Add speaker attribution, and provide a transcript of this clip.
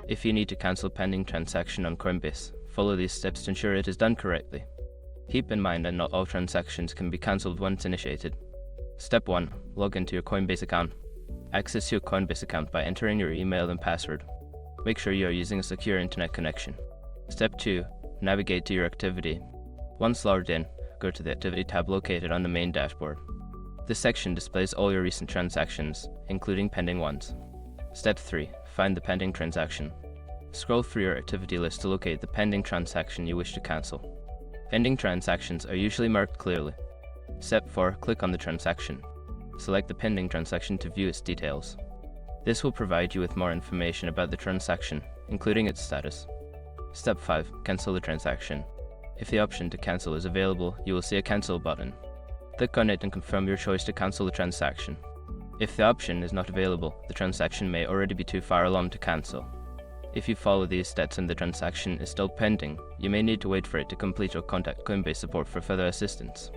Speaker 1: If you need to cancel pending transaction on Coinbase, follow these steps to ensure it is done correctly. Keep in mind that not all transactions can be cancelled once initiated. Step 1. Log into your Coinbase account. Access your Coinbase account by entering your email and password. Make sure you are using a secure internet connection. Step 2. Navigate to your activity. Once logged in, go to the Activity tab located on the main dashboard. This section displays all your recent transactions, including pending ones. Step 3. Find the pending transaction. Scroll through your activity list to locate the pending transaction you wish to cancel. Pending transactions are usually marked clearly. Step 4. Click on the transaction. Select the pending transaction to view its details. This will provide you with more information about the transaction, including its status. Step 5. Cancel the transaction. If the option to cancel is available, you will see a cancel button. Click on it and confirm your choice to cancel the transaction. If the option is not available, the transaction may already be too far along to cancel. If you follow these steps and the transaction is still pending, you may need to wait for it to complete or contact Coinbase support for further assistance.